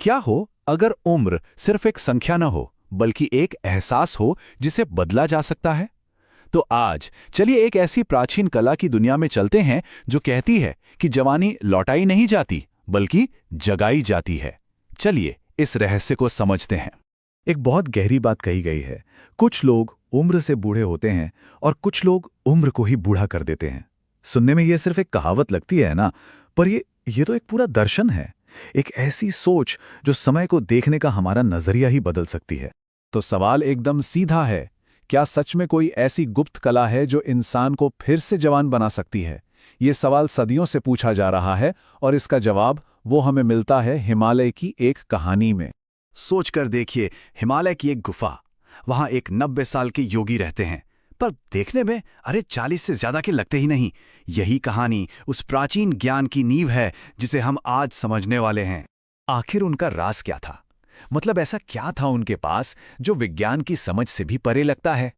क्या हो अगर उम्र सिर्फ एक संख्या न हो बल्कि एक एहसास हो जिसे बदला जा सकता है? तो आज चलिए एक ऐसी प्राचीन कला की दुनिया में चलते हैं जो कहती है कि जवानी लौटाई नहीं जाती बल्कि जगाई जाती है। चलिए इस रहस्य को समझते हैं। एक बहुत गहरी बात कही गई है। कुछ लोग उम्र से बूढ़े होते हैं और कुछ लोग उम्र को ही बूढ़ा कर देते हैं। सुनने में ये सिर्फ एक कहावत लगती है ना, पर ये तो एक पूरा दर्शन है। एक ऐसी सोच जो समय को देखने का हमारा नजरिया ही बदल सकती है। तो सवाल एकदम सीधा है, क्या सच में कोई ऐसी गुप्त कला है जो इंसान को फिर से जवान बना सकती है? ये सवाल सदियों से पूछा जा रहा है और इसका जवाब वो हमें मिलता है हिमालय की एक कहानी में। सोचकर देखिए, हिमालय की एक गुफा, वहां एक 90 साल के योगी रहते हैं, पर देखने में 40 से ज्यादा के लगते ही नहीं। यही कहानी उस प्राचीन ज्ञान की नींव है जिसे हम आज समझने वाले हैं। आखिर उनका राज क्या था? मतलब ऐसा क्या था उनके पास जो विज्ञान की समझ से भी परे लगता है?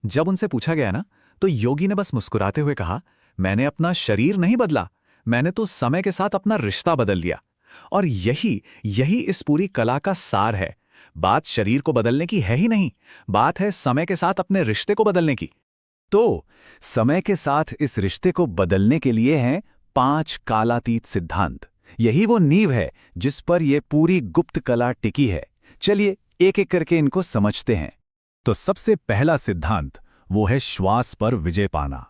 जब उनसे पूछा गया ना, तो योगी ने बस मुस्कुराते हुए कहा, मैंने अपना शरीर नहीं बदला, मैंने तो समय के साथ अपना रिश्ता बदल दिया। और यही इस पूरी कला का सार है। बात शरीर को बदलने की है ही नहीं, बात है समय के साथ अपने रिश्ते को बदलने की। तो समय के साथ इस रिश्ते को बदलने के लिए हैं 5 कालातीत सिद्धांत। यही वो नींव है जिस पर यह पूरी गुप्त कला टिकी है। चलिए एक एक करके इनको समझते हैं। तो सबसे पहला सिद्धांत वो है श्वास पर विजय पाना।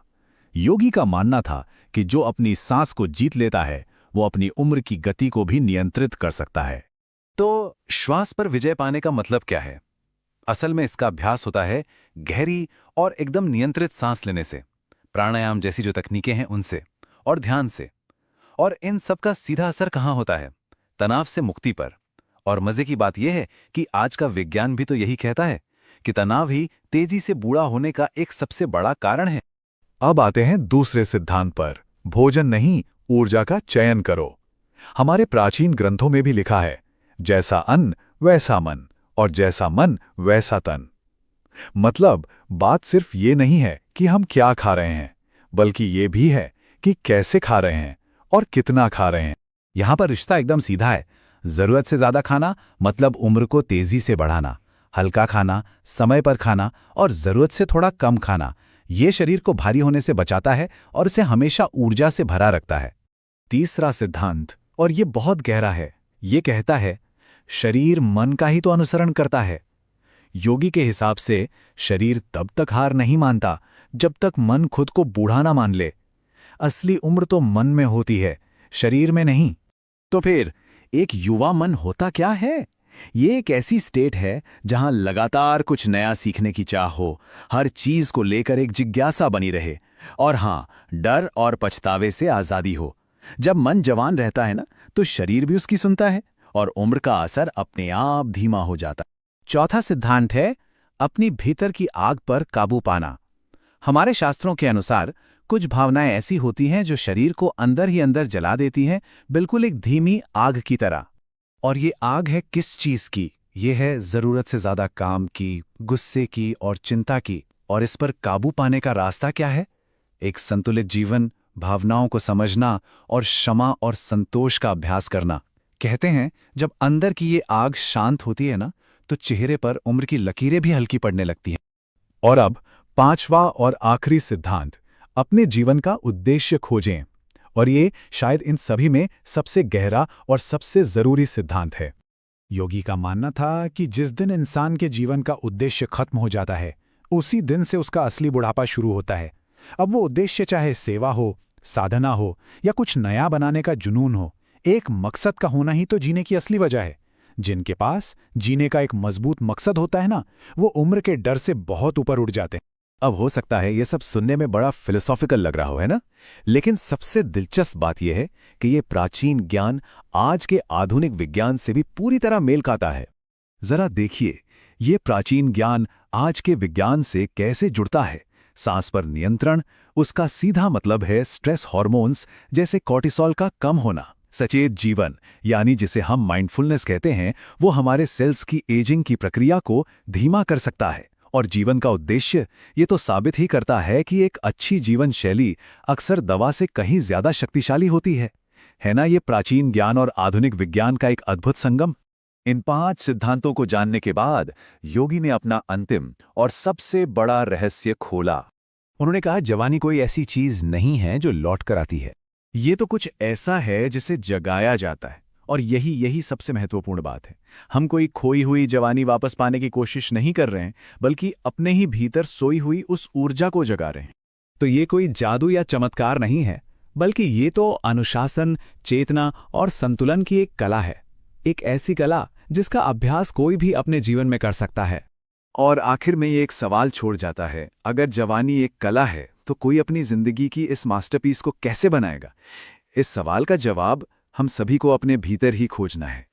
योगी का मानना था कि जो अपनी सांस को जीत लेता है वो अपनी उम्र की गति को भी नियंत्रित कर सकता है। तो श्वास पर विजय पाने का मतलब क्या है? असल में इसका अभ्यास होता है गहरी और एकदम नियंत्रित सांस लेने से, प्राणायाम जैसी जो तकनीकें हैं उनसे, और ध्यान से। और इन सब का सीधा असर कहाँ होता है? तनाव से मुक्ति पर। और मजे की बात यह है कि आज का विज्ञान भी तो यही कहता है कि तनाव ही तेजी से बूढ़ा होने का एक सबसे बड़ा कारण है। अब आते हैं दूसरे सिद्धांत पर, भोजन नहीं, ऊर्जा का चयन करो। हमारे प्राचीन ग्रंथों में भी लिखा है, जैसा अन्न वैसा मन, और जैसा मन वैसा तन। मतलब बात सिर्फ ये नहीं है कि हम क्या खा रहे हैं, बल्कि ये भी है कि कैसे खा रहे हैं और कितना खा रहे हैं। यहां पर रिश्ता एकदम सीधा है। जरूरत से ज्यादा खाना मतलब उम्र को तेजी से बढ़ाना, हल्का खाना, समय पर खाना, और जरूरत से थोड़ा कम खाना, ये शरीर को भारी होने से बचाता है और इसे हमेशा ऊर्जा से भरा रखता है। तीसरा सिद्धांत, और ये बहुत गहरा है, ये कहता है शरीर मन का ही तो अनुसरण करता है। योगी के हिसाब से शरीर तब तक हार नहीं मानता जब तक मन खुद को बूढ़ा ना मान ले। असली उम्र तो मन में होती है, शरीर में नहीं। तो फिर एक युवा मन होता क्या है? ये एक ऐसी स्टेट है जहां लगातार कुछ नया सीखने की चाह हो, हर चीज को लेकर एक जिज्ञासा बनी रहे, और हां, डर और पछतावे से आजादी हो। जब मन जवान रहता है ना, तो शरीर भी उसकी सुनता है और उम्र का असर अपने आप धीमा हो जाता है। चौथा सिद्धांत है अपनी भीतर की आग पर काबू पाना। हमारे शास्त्रों के अनुसार कुछ भावनाएं ऐसी होती हैं जो शरीर को अंदर ही अंदर जला देती हैं, बिल्कुल एक धीमी आग की तरह। और ये आग है किस चीज की? ये है जरूरत से ज्यादा काम की, गुस्से की और चिंता की। और इस पर काबू पाने का रास्ता क्या है? एक संतुलित जीवन, भावनाओं को समझना और क्षमा और संतोष का अभ्यास करना। कहते हैं जब अंदर की ये आग शांत होती है ना, तो चेहरे पर उम्र की लकीरें भी हल्की पड़ने लगती हैं। और अब पांचवा और आखिरी सिद्धांत, अपने जीवन का उद्देश्य खोजें। और ये शायद इन सभी में सबसे गहरा और सबसे जरूरी सिद्धांत है। योगी का मानना था कि जिस दिन इंसान के जीवन का उद्देश्य खत्म हो जाता है, उसी दिन से उसका असली बुढ़ापा शुरू होता है। अब वो उद्देश्य चाहे सेवा हो, साधना हो, या कुछ नया बनाने का जुनून हो, एक मकसद का होना ही तो जीने की असली वजह है। जिनके पास जीने का एक मजबूत मकसद होता है ना, वो उम्र के डर से बहुत ऊपर उठ जाते हैं। अब हो सकता है ये सब सुनने में बड़ा फिलोसॉफिकल लग रहा हो, है ना? लेकिन सबसे दिलचस्प बात यह है कि ये प्राचीन ज्ञान आज के आधुनिक विज्ञान से भी पूरी तरह मेल खाता है। जरा देखिए, ये प्राचीन ज्ञान आज के विज्ञान से कैसे जुड़ता है। सांस पर नियंत्रण, उसका सीधा मतलब है स्ट्रेस हार्मोन्स जैसे कॉर्टिसोल का कम होना। सचेत जीवन, यानी जिसे हम माइंडफुलनेस कहते हैं, वो हमारे सेल्स की एजिंग की प्रक्रिया को धीमा कर सकता है। और जीवन का उद्देश्य, ये तो साबित ही करता है कि एक अच्छी जीवन शैली अक्सर दवा से कहीं ज्यादा शक्तिशाली होती है ना? ये प्राचीन ज्ञान और आधुनिक विज्ञान का एक अद्भुत संगम। इन 5 सिद्धांतों को जानने के बाद योगी ने अपना अंतिम और सबसे बड़ा रहस्य खोला। उन्होंने कहा, जवानी कोई ऐसी चीज नहीं है जो लौट कर आती है। ये तो कुछ ऐसा है जिसे जगाया जाता है। और यही सबसे महत्वपूर्ण बात है। हम कोई खोई हुई जवानी वापस पाने की कोशिश नहीं कर रहे हैं, बल्कि अपने ही भीतर सोई हुई उस ऊर्जा को जगा रहे हैं। तो ये कोई जादू या चमत्कार नहीं है, बल्कि ये तो अनुशासन, चेतना और संतुलन की एक कला है। एक ऐसी कला जिसका अभ्यास कोई भी अपने जीवन में कर सकता है। और आखिर में ये एक सवाल छोड़ जाता है, अगर जवानी एक कला है तो कोई अपनी जिंदगी की इस मास्टरपीस को कैसे बनाएगा? इस सवाल का जवाब हम सभी को अपने भीतर ही खोजना है।